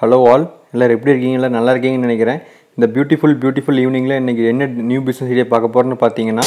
Hello all, எல்லோரும் எப்படி இருக்கீங்களா? நல்லா இருக்கீங்கன்னு நினைக்கிறேன். இந்த பியூட்டிஃபுல் ஈவினிங்கில் இன்றைக்கி என்ன நியூ பிஸ்னஸ் ஐடியா பார்க்க போகிறோன்னு பார்த்தீங்கன்னா,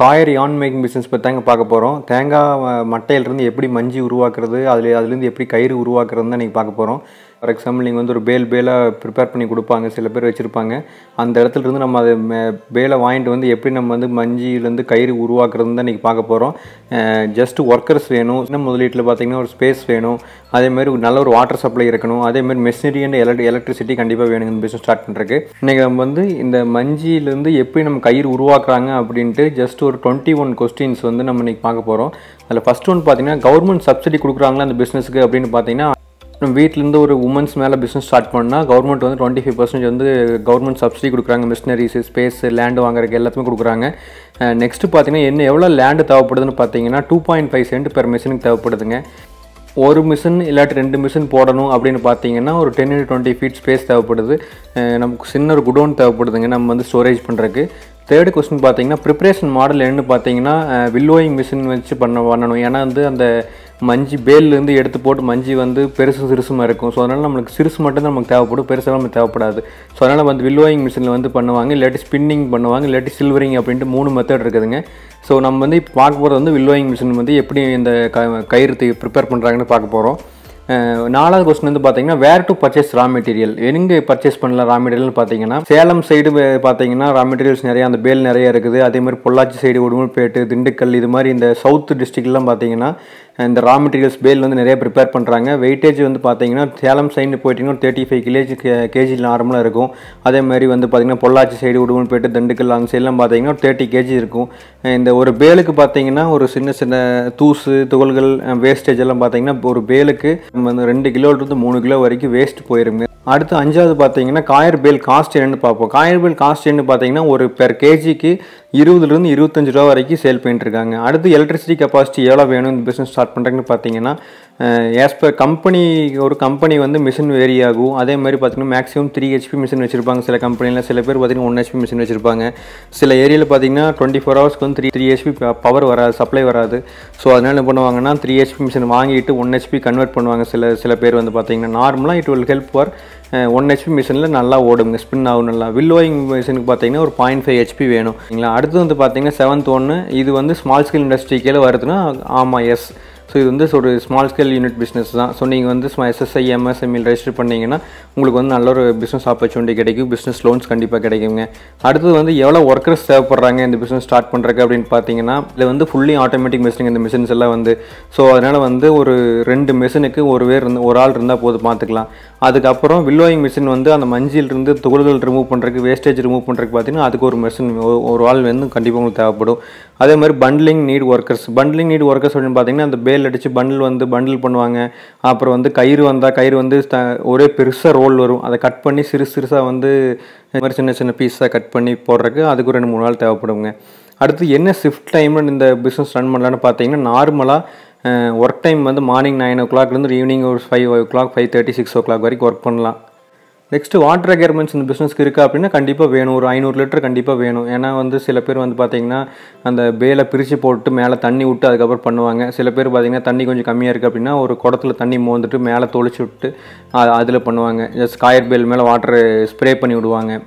காய்கறி ஆன் மேக்கிங் பிஸ்னஸ் பற்றி தாங்க பார்க்க போகிறோம். தேங்காய் மட்டையிலிருந்து எப்படி மஞ்சி உருவாக்குறது, அதுலேருந்து எப்படி கயிறு உருவாக்குறதுன்னு தான் இன்றைக்கி பார்க்க போகிறோம். ஃபார் எக்ஸாம்பிள் நீங்கள் வந்து ஒரு பேலாக ப்ரிப்பேர் பண்ணி கொடுப்பாங்க, சில பேர் வச்சுருப்பாங்க. அந்த இடத்துலேருந்து நம்ம அதை பேலை வாங்கிட்டு வந்து எப்படி நம்ம வந்து மஞ்சியிலேருந்து கயிறு உருவாக்குறதுன்னு தான் இன்றைக்கி பார்க்க போகிறோம். ஜஸ்ட் ஒர்க்கர்ஸ் வேணும். சின்ன முதலீட்டில் பார்த்திங்கன்னா ஒரு ஸ்பேஸ் வேணும். அதேமாதிரி நல்ல ஒரு வாட்டர் சப்ளை இருக்கணும். அதேமாதிரி மெஷினரி அண்ட் எலக்ட்ரிசிட்டி கண்டிப்பாக வேணும் இந்த பிஸ்னஸ் ஸ்டார்ட் பண்ணுறதுக்கு. இன்றைக்கி நம்ம வந்து இந்த மஞ்சியிலேருந்து எப்படி நம்ம கயிறு உருவாக்குறாங்க அப்படின்ட்டு ஜஸ்ட் ஒரு 21 கொஸ்டின்ஸ் வந்து நம்ம இன்றைக்கி பார்க்க போகிறோம். அதில் ஃபஸ்ட் ஒன்று பார்த்தீங்கன்னா, கவர்மெண்ட் சப்சிடி கொடுக்குறாங்களா அந்த பிஸ்னஸுக்கு அப்படின்னு பார்த்தீங்கன்னா, வீட்டிலேருந்து ஒரு உமன்ஸ் மேலே பிஸ்னஸ் ஸ்டார்ட் பண்ணால் கவர்மெண்ட் வந்து 25% வந்து கவர்மெண்ட் சப்சிடி கொடுக்குறாங்க. மிஷினரிஸ், ஸ்பேஸ், லேண்டு வாங்குறதுக்கு எல்லாத்துமே கொடுக்குறாங்க. நெக்ஸ்ட்டு பார்த்தீங்கன்னா எவ்வளோ லேண்டு தேவைப்படுதுன்னு பார்த்தீங்கன்னா 2.5 சென்ட் பெர் மிஷினுக்கு தேவைப்படுதுங்க. ஒரு மிஷின் இல்லாட்டி 2 மிஷின் போடணும் அப்படின்னு பார்த்தீங்கன்னா ஒரு 10 to 20 feet ஸ்பேஸ் தேவைப்படுது. நமக்கு சின்ன ஒரு குடோன் தேவைப்படுதுங்க நம்ம வந்து ஸ்டோரேஜ் பண்ணுறதுக்கு. தேர்டு கொஸ்டின் பார்த்தீங்கன்னா, ப்ரிப்ரேஷன் மாடல் என்னன்னு பார்த்தீங்கன்னா வில்லோயிங் மிஷின் வச்சு பண்ணணும். ஏன்னா வந்து அந்த மஞ்சி பேல்லேருந்து எடுத்து போட்டு மஞ்சி வந்து பெருசு சிறுசுமாக இருக்கும். ஸோ அதனால் நம்மளுக்கு சிறுசு மட்டும்தான் நமக்கு தேவைப்படும், பெருசாக நமக்கு தேவைப்படாது. ஸோ அதனால் வந்து வில்லோயிங் மிஷினில் வந்து பண்ணுவாங்க, இல்லாட்டி ஸ்பின்னிங் பண்ணுவாங்க, இல்லாட்டி சில்வரிங் அப்படின்ட்டு 3 மெத்தட் இருக்குதுங்க. ஸோ நம்ம வந்து இப்போ பார்க்க போகிறது வந்து வில்லோயிங் மிஷின் வந்து எப்படி இந்த கயிறு ப்ரிப்பேர் பண்ணுறாங்கன்னு பார்க்க போகிறோம். 4வது கொஸ்டின் வந்து பார்த்தீங்கன்னா, வேர் டு பர்ச்சேஸ் ரா மெட்டீரியல். எங்கே பர்ச்சேஸ் பண்ணலாம் ரா மெட்டீரியல் பார்த்தீங்கன்னா, சேலம் சைடு பார்த்தீங்கன்னா ரா மெட்டீரியல்ஸ் நிறையா, அந்த பேல் நிறைய இருக்குது. அதேமாதிரி பொள்ளாச்சி சைடு, உடுமல்பேட்டு, திண்டுக்கல், இது மாதிரி இந்த சவுத் டிஸ்ட்ரிக்ட்லாம் பார்த்தீங்கன்னா இந்த ரா மெட்டீரியல்ஸ் பேல் வந்து நிறைய ப்ரிப்பேர் பண்ணுறாங்க. வெயிட்டேஜ் வந்து பார்த்தீங்கன்னா சேலம் சைடு போயிட்டிங்கன்னா ஒரு 35 kg நார்மலாக இருக்கும். அதேமாதிரி வந்து பார்த்தீங்கன்னா பொள்ளாச்சி சைடு, உடுமல்பேட்டு, திண்டுக்கல் அந்த சைட்லாம் பார்த்தீங்கன்னா ஒரு 30 kg இருக்கும். இந்த ஒரு பேலுக்கு பார்த்தீங்கன்னா ஒரு சின்ன தூசு துகள்கள் வேஸ்டேஜ் எல்லாம் பார்த்தீங்கன்னா ஒரு பேலுக்கு வந்து 2 கிலோலேருந்து 3 கிலோ வரைக்கும் வேஸ்ட் போயிருங்க. அடுத்து 5வது பார்த்தீங்கன்னா, காயர் பேல் காஸ்ட் என்னன்னு பார்ப்போம். காயர் பேல் காஸ்ட் என்ன பார்த்தீங்கன்னா ஒரு பெர் கேஜிக்கு 20 to 25 ரூபா வரைக்கும் சேல் பண்ணிட்டு இருக்காங்க. அடுத்து எலக்ட்ரிசிட்டி கெப்பாசிட்டி எவ்வளோ வேணும் இந்த பிஸ்னஸ் ஸ்டார்ட் பண்ணுறதுன்னு பார்த்தீங்கன்னா, ஆஸ் பர் கம்பெனி, ஒரு கம்பெனி வந்து மிஷின் வேரி ஆகும். அதே மாதிரி பார்த்தீங்கன்னா மேக்ஸிமம் 3 HP மிஷின் வச்சுருப்பாங்க சில கம்பெனியில். சில பேர் பார்த்தீங்கன்னா 1 HP மிஷின் வச்சுருப்பாங்க. சில ஏரியாவில் பார்த்தீங்கன்னா 24 ஹவர்ஸ்க்கு வந்து 3 HP பவர் வராது, சப்ளை வராது. ஸோ அதனால் என்ன பண்ணுவாங்கன்னா 3 HP மிஷின் வாங்கிட்டு 1 HP கன்வெர்ட் பண்ணுவாங்க. சில பேர் வந்து பார்த்தீங்கன்னா நார்மலாக it will help for 1 HP மிஷினில் நல்லா ஓடுங்க, ஸ்பின் ஆகும் நல்லா. வில்லோயிங் மிஷினுக்கு பார்த்தீங்கன்னா ஒரு 0.5 HP வேணும். சரிங்களா? அடுத்து வந்து பார்த்தீங்கன்னா 7th ஒன்று, இது வந்து ஸ்மால் ஸ்கேல் இண்டஸ்ட்ரிக்கே வருதுன்னா ஆமாம், எஸ். ஸோ இது வந்து ஒரு ஸ்மால் ஸ்கேல் யூனிட் பிஸ்னஸ் தான். ஸோ நீங்கள் வந்து SSI MSME ரெஜிஸ்டர் பண்ணிங்கன்னா உங்களுக்கு வந்து நல்ல ஒரு பிஸ்னஸ் ஆப்பர்ச்சுனிட்டி கிடைக்கும், பிஸ்னஸ் லோன்ஸ் கண்டிப்பாக கிடைக்குங்க. அடுத்தது வந்து எவ்வளோ ஒர்க்கர்ஸ் தேவைப்படுறாங்க இந்த பிஸ்னஸ் ஸ்டார்ட் பண்ணுறதுக்கு அப்படின்னு பார்த்தீங்கன்னா, இதில் வந்து ஃபுல்லி ஆட்டோமேட்டிக் மிஷின் இந்த மிஷின்ஸ் எல்லாம் வந்து. ஸோ அதனால் வந்து ஒரு 2 மிஷினுக்கு ஒரு ஆள் இருந்தால் போது பார்த்துக்கலாம். அதுக்கப்புறம் வில்லோயிங் மிஷின் வந்து அந்த மஞ்சிலிருந்து துகள்கள் ரிமூவ் பண்ணுறதுக்கு, வேஸ்டேஜ் ரிமூவ் பண்ணுறதுக்கு பார்த்தீங்கன்னா அதுக்கு ஒரு மிஷின், ஒரு ஆள் வந்து கண்டிப்பாக உங்களுக்கு தேவைப்படும். அதே மாதிரி பண்டிலிங் நீட் ஒர்க்கர்ஸ் அப்படின்னு பார்த்தீங்கன்னா அந்த பேல் அடித்து பண்டில் பண்ணுவாங்க. அப்புறம் வந்து கயிறு வந்து ஒரே பெருசாக ரோல் வரும், அதை கட் பண்ணி சிறுசாக வந்து இந்த மாதிரி சின்ன பீஸாக கட் பண்ணி போடுறதுக்கு அதுக்கு 2-3 நாள் தேவைப்படுங்க. அடுத்து என்ன ஷிஃப்ட் டைமில் இந்த பிஸ்னஸ் ரன் பண்ணலான்னு பார்த்தீங்கன்னா, நார்மலாக ஒர்க் டைம் வந்து மார்னிங் 9 o'clockலேருந்து ஈவினிங் ஒரு 5 o'clock, 5:30, 6 o'clock வரைக்கும் ஒர்க் பண்ணலாம். நெக்ஸ்ட்டு வாட்டர் ரெக்யர்மெண்ட்ஸ் இந்த பிஸ்னஸ்க்கு இருக்கா அப்படின்னா கண்டிப்பாக வேணும். ஒரு 500 லிட்டர் கண்டிப்பாக வேணும். ஏன்னா வந்து சில பேர் வந்து பார்த்தீங்கன்னா அந்த பேலை பிரித்து போட்டு மேலே தண்ணி விட்டு அதுக்கப்புறம் பண்ணுவாங்க. சில பேர் பார்த்தீங்கன்னா தண்ணி கொஞ்சம் கம்மியாக இருக்குது அப்படின்னா ஒரு குடத்துல தண்ணி மோந்துட்டு மேலே தொளிச்சு விட்டு அதில் பண்ணுவாங்க. ஜஸ்ட் காயர் பேல் மேலே வாட்டர் ஸ்ப்ரே பண்ணி விடுவாங்க.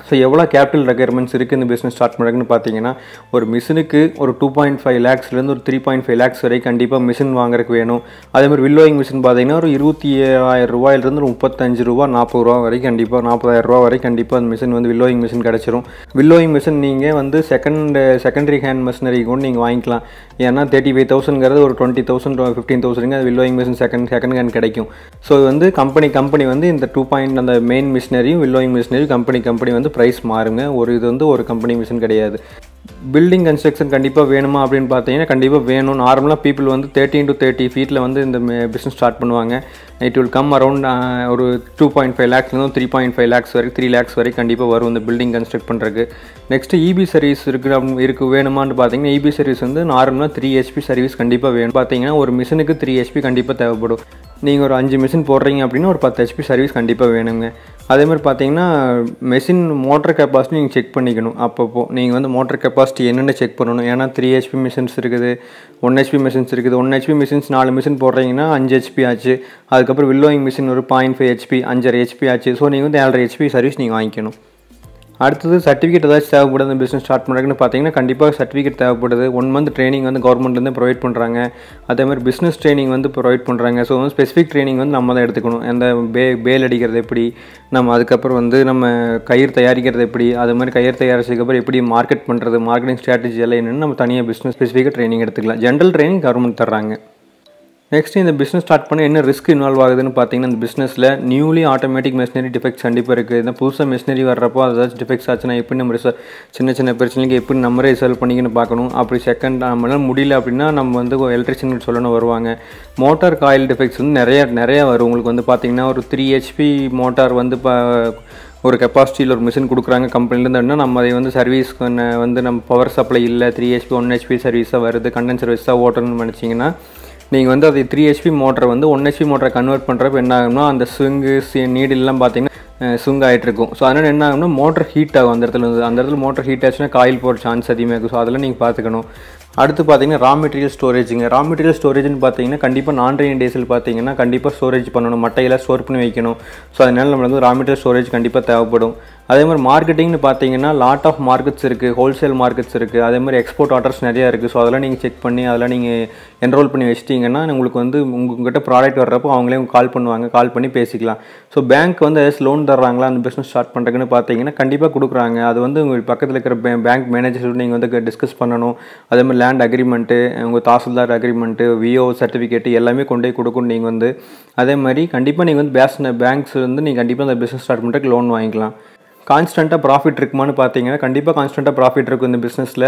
ஸோ எவ்வளோ கேபிட்டல் ரெக்யர்மெண்ட்ஸ் இருக்குது இந்த பிஸ்னஸ் ஸ்டார்ட் பண்ணுறதுன்னு பார்த்தீங்கன்னா, ஒரு மிஷினுக்கு ஒரு 2.5 lakhsலேருந்து ஒரு 3.5 lakhs வரைக்கும் கண்டிப்பாக மிஷின் வாங்குறதுக்கு வேணும். அதேமாதிரி வில்லோயிங் மிஷின் பார்த்தீங்கன்னா ஒரு 27,000 ரூபாயிலிருந்து ஒரு 35 ரூபா, 40 ரூபா வரைக்கும் கண்டிப்பாக 40,000 ரூபா வரைக்கும் கண்டிப்பாக அந்த மிஷின் வந்து வில்லோயிங் மிஷின் கிடச்சிரும். வில்லோயிங் மிஷின் நீங்கள் வந்து செகண்டரி ஹேண்ட் மிஷினரி கூட நீங்கள் வாங்கிக்கலாம். ஏன்னா 35,000ங்கிறது ஒரு 20,000 to 15,000 அது வில்லோயிங் மிஷின் செகண்ட் ஹேண்ட் கிடைக்கும். ஸோ வந்து கம்பெனி வந்து இந்த 2 அந்த மெயின் மிஷினரியும் வில்லோயிங் மிஷினரியும் கம்பெனி வந்து ப்ரைஸ் மாறுங்க. இது வந்து ஒரு கம்பெனி மிஷின் கிடையாது. பில்டிங் கன்ஸ்ட்ரக்ஷன் கண்டிப்பாக வேணுமா அப்படின்னு பார்த்தீங்கன்னா கண்டிப்பாக வேணும். நார்மலாக பீப்புள் வந்து 13 to 30 feetல வந்து இந்த பிஸ்னஸ் ஸ்டார்ட் பண்ணுவாங்க. இட் வில் கம் அரௌண்ட் ஒரு 2.5 lakhsலேருந்து 3.5 lakhs வரைக்கும் 3 lakhs வரைக்கும் கண்டிப்பாக வரும் இந்த பில்டிங் கன்ஸ்ட்ரக்ட் பண்ணுறதுக்கு. நெக்ஸ்ட்டு EB சர்வீஸ் வேணுமான்னு பார்த்தீங்கன்னா, EB சர்வீஸ் வந்து நார்மலாக 3 HP சர்வீஸ் கண்டிப்பாக வேணும். பார்த்தீங்கன்னா ஒரு மிஷினுக்கு 3 HP கண்டிப்பாக தேவைப்படும். நீங்கள் ஒரு 5 மிஷின் போடுறீங்க அப்படின்னா ஒரு 10 ஹெச்பி சர்வீஸ் கண்டிப்பாக வேணுங்க. அதே மாதிரி பார்த்தீங்கன்னா மெஷின் மோட்டர் கெப்பாசிட்டி நீங்கள் செக் பண்ணிக்கணும். அப்பப்போ நீங்கள் வந்து மோட்டர் கெப்பாசிட்டி என்னென்னு செக் பண்ணணும். ஏன்னா 3 ஹெச்பி மிஷின்ஸ் இருக்குது, 1 ஹெச்பி மிஷின்ஸ் இருக்குது. 1 ஹெச்பி மிஷின்ஸ் 4 மிஷின் போடுறீங்கன்னா 5 ஹெச்பி ஆச்சு. அதுக்கப்புறம் வில்லோயிங் மிஷின் ஒரு 0.5 ஹெச்பி, 5.5 ஹெச்பி ஆச்சு. ஸோ நீங்கள் வந்து 7.5 ஹெச்பி சர்வீஸ் நீங்கள் வாங்கிக்கணும். அடுத்தது சர்டிஃபிகேட் ஏதாச்சும் தேவைப்படுது அந்த பிஸ்னஸ் ஸ்டார்ட் பண்ணுறதுன்னு பார்த்தீங்கன்னா கண்டிப்பாக சர்டிஃபிகேட் தேவைப்படுது. 1 மந்த் ட்ரைனிங் வந்து கவர்மெண்ட்லேருந்து ப்ரொவைட் பண்ணுறாங்க. அதே மாதிரி பிஸ்னஸ் ட்ரைனிங் வந்து ப்ரொவைட் பண்ணுறாங்க. ஸோ வந்து ஸ்பெசிஃபிக் ட்ரைனிங் வந்து நம்ம தான் எடுத்துக்கணும். அந்த பேல் அடிக்கிறது எப்படி, நம்ம அதுக்கப்புறம் வந்து நம்ம கயிறு தயாரிக்கிறது எப்படி, அது மாதிரி கயிறு தயாரிச்சதுக்கப்புறம் எப்படி மார்க்கெட் பண்ணுறது, மார்க்கெட்டிங் ஸ்ட்ராட்டஜி எல்லாம் என்னென்னு நம்ம தனியாக பிஸ்னஸ் ஸ்பெசிஃபிக்காக ட்ரைனிங் எடுத்துக்கலாம். ஜென்ரல் ட்ரைனிங் கவர்மெண்ட் தர்றாங்க. நெக்ஸ்ட் இந்த பிஸ்னஸ் ஸ்டார்ட் பண்ண என்ன ரிஸ்க் இன்வால்வ் ஆகுதுன்னு பார்த்தீங்கன்னா இந்த பிஸ்னஸில் நியூலி ஆட்டோமேட்டிக் மெஷினரி டிஃபெக்ட்ஸ் கண்டிப்பாக இருக்குது. இந்த புதுசாக மெஷினரி வர்றப்போ ஏதாச்சும் டிஃபெக்ட்ஸ் ஆச்சுன்னா எப்படி நம்ம சின்ன சின்ன பிரச்சனைக்கு எப்படி நம்மளே ரிசால்வ் பண்ணிக்கன்னு பார்க்கணும். அப்படி செகண்ட் நம்மளால் முடியல அப்படின்னா நம்ம வந்து எலக்ட்ரிஷியன் சொல்லணும் வருவாங்க. மோட்டார் காயில் டிஃபெக்ட்ஸ் வந்து நிறையா வரும். உங்களுக்கு வந்து பார்த்தீங்கன்னா ஒரு 3 ஹெச்பி மோட்டார் வந்து இப்போ ஒரு கெப்பாசிட்டியில் ஒரு மிஷின் கொடுக்குறாங்க கம்பெனிலேருந்து அப்படின்னா நம்ம அதை வந்து சர்வீஸ் வந்து நம்ம பவர் சப்ளை இல்லை 3 ஹெச்பி 1 ஹெச்பி சர்வீஸாக வருது, கண்டென்சர் சர்வீஸாக ஓட்டணும்னு நினச்சிங்கன்னா நீங்கள் வந்து அது 3 ஹெச்பி மோட்டரை வந்து 1 ஹெச்பி மோட்டரை கன்வெர்ட் பண்ணுறப்ப என்ன ஆகும்னா அந்த ஸ்விங்கு நீடில்லாம் பார்த்தீங்கன்னா ஸ்விங் ஆகிட்டு இருக்கும். ஸோ அதனால் என்ன ஆகும்னா மோட்டர் ஹீட் ஆகும். அந்த இடத்துல மோட்டர் ஹீட் ஆச்சுன்னா காயில் போகிற சான்ஸ் அதிகமாக இருக்கும். ஸோ அதெல்லாம் நீங்கள் பார்த்துக்கணும். அடுத்து பார்த்தீங்கன்னா ரா மெட்டீரியல் ஸ்டோரேஜுங்க. ரா மெட்டீரியல் ஸ்டோரேஜ்னு பார்த்தீங்கன்னா கண்டிப்பாக நான் ரெயின் டேஸில் பார்த்தீங்கன்னா கண்டிப்பாக ஸ்டோரேஜ் பண்ணணும், மட்டையெல்லாம் ஸ்டோர் பண்ணி வைக்கணும். ஸோ அதனால் நம்மளுக்கு வந்து ரா மெட்டீரியல் ஸ்டோரேஜ் கண்டிப்பாக தேவைப்படும். அதே மாதிரி மார்க்கெட்டிங்னு பார்த்தீங்கன்னா லாட் ஆஃப் மார்க்கெட்ஸ் இருக்குது, ஹோல்சேல் மார்க்கெட்ஸ் இருக்குது, அதே மாதிரி எக்ஸ்போர்ட் ஆர்டர்ஸ் நிறையா இருக்குது. ஸோ அதெல்லாம் நீங்கள் செக் பண்ணி அதெல்லாம் நீங்கள் என்ரோல் பண்ணி வச்சிட்டிங்கன்னா உங்களுக்கு வந்து உங்கள்கிட்ட ப்ராடக்ட் வர்றப்போ அவங்களே கால் பண்ணுவாங்க, கால் பண்ணி பேசிக்கலாம். ஸோ பேங்க் வந்து ஏதாச்சும் லோன் தர்றாங்களா அந்த பிஸ்னஸ் ஸ்டார்ட் பண்ணுறதுக்குன்னு பார்த்தீங்கன்னா கண்டிப்பாக கொடுக்குறாங்க. அது வந்து உங்கள் பக்கத்தில் இருக்கிற பேங்க் மேனேஜர்ஸோடு நீங்கள் வந்து டிஸ்கஸ் பண்ணணும். அதே மாதிரி லேண்ட் அக்ரிமெண்ட்டு, உங்கள் தாசில்தார் அக்ரிமெண்ட்டு, விஓ சர்டிஃபிகேட்டு எல்லாமே கொண்டு போய் கொடுக்கணும். நீங்கள் வந்து அதே மாதிரி கண்டிப்பாக நீங்கள் வந்து பேங்க்ஸ் வந்து நீங்கள் கண்டிப்பாக அந்த பிஸ்னஸ் ஸ்டார்ட் பண்ணுறதுக்கு லோன் வாங்கிக்கலாம். கான்ஸ்டண்ட்டாக ப்ராஃபிட் இருக்குமான்னு பார்த்தீங்கன்னா கண்டிப்பாக கான்ஸ்டண்ட்டாக ப்ராஃபிட் இருக்கும் இந்த பிஸ்னஸில்.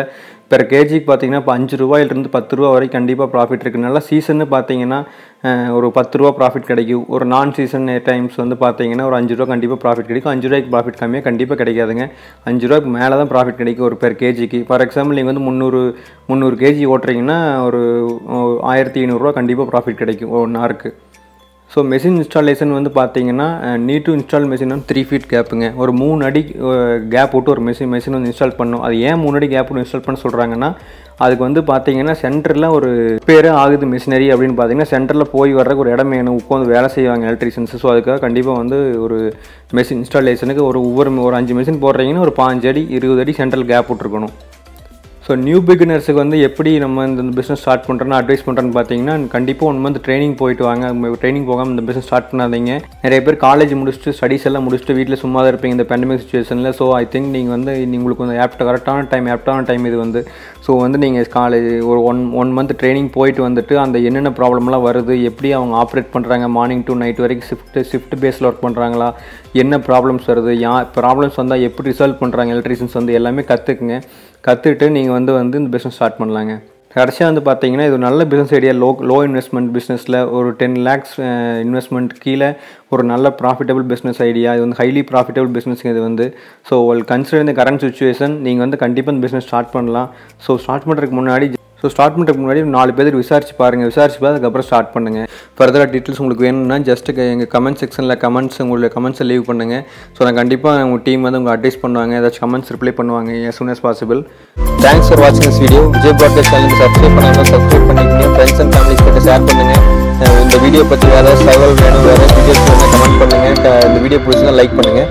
பெர் கேஜிக்கு பார்த்தீங்கன்னா இப்போ 5 ரூபாயிலிருந்து 10 ரூபா வரைக்கும் கண்டிப்பாக ப்ராஃபிட் இருக்குது. நல்லா சீசன்னு பார்த்தீங்கன்னா ஒரு 10 ரூபா ப்ராஃபிட் கிடைக்கும். ஒரு நான் சீசன் டைம்ஸ் வந்து பார்த்தீங்கன்னா ஒரு 5 ரூபா கண்டிப்பாக ப்ராஃபிட் கிடைக்கும். 5 ரூபாய்க்கு ப்ராஃபிட் கம்மியாக கண்டிப்பாக கிடைக்காதுங்க. 5 ரூபாய்க்கு மேலே தான் ப்ராஃபிட் கிடைக்கும் ஒரு பெர் கேஜிக்கு. ஃபார் எக்ஸாம்பிள் நீங்கள் வந்து 300 கேஜி ஓட்டுறீங்கன்னா ஒரு 1500 ரூபா கண்டிப்பாக ப்ராஃபிட் கிடைக்கும் 1 ஹவருக்கு. ஸோ மெஷின் இன்ஸ்டாலேஷன் வந்து பார்த்தீங்கன்னா நீட் டு இன்ஸ்டால் மெஷின் வந்து 3 ஃபீட் கேப்புங்க. ஒரு 3 அடி கேப் விட்டு ஒரு மெஷின் வந்து இன்ஸ்டால் பண்ணணும். அது ஏன் 3 அடி கேப் விட்டு இன்ஸ்டால் பண்ண சொல்கிறாங்கன்னா அதுக்கு வந்து பார்த்தீங்கன்னா சென்டரில் ஒரு பேரே ஆகுது மிஷினரி அப்படின்னு பார்த்தீங்கன்னா சென்டரில் போய் வர்றதுக்கு ஒரு இடம் வேணும், உட்காந்து வேலை செய்வாங்க எலக்ட்ரிஷியன்ஸ். ஸோ அதுக்காக கண்டிப்பாக வந்து ஒரு மெஷின் இன்ஸ்டாலேஷனுக்கு ஒரு 5 மிஷின் போடுறீங்கன்னா ஒரு 5 அடி 20 அடி சென்ட்ரல் கேப் விட்டுருக்கணும். ஸோ நியூ பிகினர்ஸுக்கு வந்து எப்படி நம்ம இந்த பிஸ்னஸ் ஸ்டார்ட் பண்ணுறோன்னு அட்வைஸ் பண்ணுறேன்னு பார்த்தீங்கன்னா கண்டிப்பாக 1 மந்த் ட்ரைனிங் போயிட்டு வாங்க. ட்ரைனிங் போகாமல் இந்த பிஸ்னஸ் ஸ்டார்ட் பண்ணாதீங்க. நிறைய பேர் காலேஜ் முடிச்சுட்டு ஸ்டடீஸ் எல்லாம் முடிச்சுட்டு வீட்டில் சும்மா தான் இருப்பீங்க இந்த பேண்டமிக் சுச்சுவேஷனில். ஸோ ஐ திங்க் நீங்கள் வந்து உங்களுக்கு வந்து கரெக்டான டைம் இது வந்து. ஸோ வந்து நீங்கள் காலேஜ் ஒரு ஒன் மந்த் ட்ரைனிங் போயிட்டு வந்துட்டு அந்த என்னென்ன ப்ராப்ளம்லாம் வருது, எப்படி அவங்க ஆப்ரேட் பண்ணுறாங்க, மார்னிங் டு நைட் வரைக்கும் ஷிஃப்ட் பேஸில் ஒர்க் பண்ணுறாங்களா, என்ன ப்ராப்ளம்ஸ் வருது, ப்ராப்ளம்ஸ் வந்தால் எப்படி ரிசால்வ் பண்ணுறாங்க எலக்ட்ரிஷியன்ஸ் வந்து எல்லாமே கற்றுக்கிட்டு நீங்கள் வந்து இந்த பிஸ்னஸ் ஸ்டார்ட் பண்ணலாங்க. கடைசியாக வந்து பார்த்தீங்கன்னா இது ஒரு நல்ல பிஸ்னஸ் ஐடியா. லோ இன்வெஸ்ட்மெண்ட் பிஸ்னஸில் ஒரு 10 lakhs இன்வெஸ்ட்மெண்ட் கீழே ஒரு நல்ல ப்ராஃபிட்டபிள் பிஸ்னஸ் ஐடியா. இது வந்து ஹைலி ப்ராஃபிட்டபிள் பிஸ்னஸ் இது வந்து. ஸோ கன்சிடர் இந்த கரண்ட் சுச்சுவேஷன் நீங்கள் வந்து கண்டிப்பாக இந்த பிஸ்னஸ் ஸ்டார்ட் பண்ணலாம். ஸோ ஸ்டார்ட் பண்ணுறதுக்கு முன்னாடி 4 பேர் விசாரிச்சு பாருங்கள். அதுக்கப்புறம் ஸ்டார்ட் பண்ணுங்கள். ஃபர்தராக டீட்டெயில்ஸ் உங்களுக்கு வேணும்னா ஜஸ்ட் எங்கள் கமெண்ட் செக்ஷனில் உங்களுடைய கமெண்ட்ஸை லீவ் பண்ணுங்கள். ஸோ நான் கண்டிப்பாக உங்கள் டீம் வந்து உங்களுக்கு அட்வைஸ் பண்ணுவாங்க, ஏதாச்சும் கமெண்ட்ஸ் ரிப்ளை பண்ணுவாங்க as soon as possible. Thanks for வாட்சிங் திஸ் வீடியோ. விஜய் ப்ராட்காஸ்ட் சேனலுக்கு சப்ஸ்கிரைப் பண்ணாமல் சப்ஸ்கிரைப் பண்ணிக்கோங்க. ஃப்ரெண்ட்ஸ் அண்ட் ஃபேமிலிஸ் கிட்ட ஷேர் பண்ணுங்கள். இந்த வீடியோ பற்றி வேறு ஏதாவது தகவல் வேணும், வேறு வீடியோஸ் வேணும் கமெண்ட் பண்ணுங்கள். இந்த வீடியோ பிடிச்சிருந்தா லைக் பண்ணுங்கள்.